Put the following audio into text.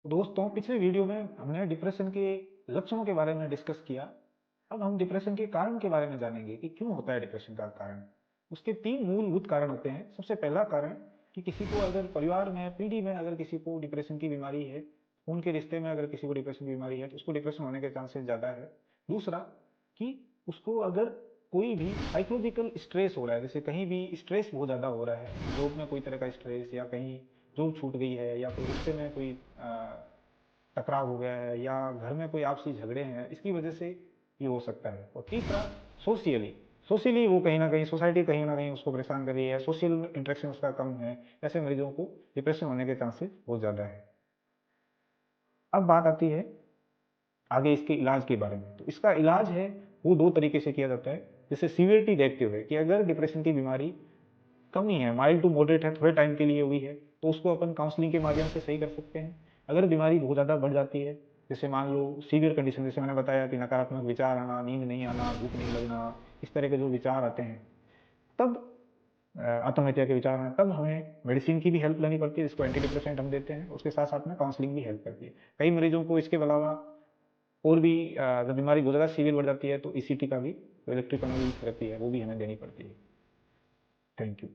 दोस्तों, पिछले वीडियो में हमने डिप्रेशन के लक्षणों के बारे में डिस्कस किया। अब हम डिप्रेशन के कारण के बारे में जानेंगे कि क्यों होता है डिप्रेशन का कारण। उसके तीन मूलभूत कारण होते हैं। सबसे पहला कारण कि किसी को अगर परिवार में पीढ़ी में अगर किसी को डिप्रेशन की बीमारी है, उनके रिश्ते में अगर किसी को डिप्रेशन की बीमारी है तो उसको डिप्रेशन होने के चांसेस ज़्यादा है। दूसरा कि उसको अगर कोई भी साइकोलॉजिकल स्ट्रेस हो रहा है, जैसे कहीं भी स्ट्रेस बहुत ज़्यादा हो रहा है, जॉब में कोई तरह का स्ट्रेस या कहीं जॉब छूट गई है या कोई रिश्ते में कोई टकराव हो गया है या घर में कोई आपसी झगड़े हैं, इसकी वजह से ये हो सकता है। और तीसरा सोशियली सोशली वो कहीं ना कहीं सोसाइटी कहीं ना कहीं उसको परेशान कर रही है, सोशल इंटरेक्शन उसका कम है, ऐसे मरीजों को डिप्रेशन होने के चांसेस बहुत ज़्यादा है। अब बात आती है आगे इसके इलाज के बारे में। तो इसका इलाज है वो दो तरीके से किया जाता है। जैसे सीवियरिटी देखते हुए कि अगर डिप्रेशन की बीमारी कम ही है, माइल्ड टू मॉडरेट है, थोड़े टाइम के लिए हुई है, तो उसको अपन काउंसलिंग के माध्यम से सही कर सकते हैं। अगर बीमारी बहुत ज़्यादा बढ़ जाती है, जैसे मान लो सीवियर कंडीशन, जैसे मैंने बताया कि नकारात्मक विचार आना, नींद नहीं आना, भूख नहीं लगना, इस तरह के जो विचार आते हैं, तब आत्महत्या के विचार हैं, तब हमें मेडिसिन की भी हेल्प लेनी पड़ती है, जिसको एंटी डिप्रेसेंट हम देते हैं। उसके साथ साथ में काउंसलिंग भी हेल्प करती है। कई मरीजों को इसके अलावा और भी जब बीमारी बहुत ज़्यादा सीवियर बढ़ जाती है तो ईसीटी का भी, इलेक्ट्रिकल थेरेपी है, वो भी हमें देनी पड़ती है। Thank you.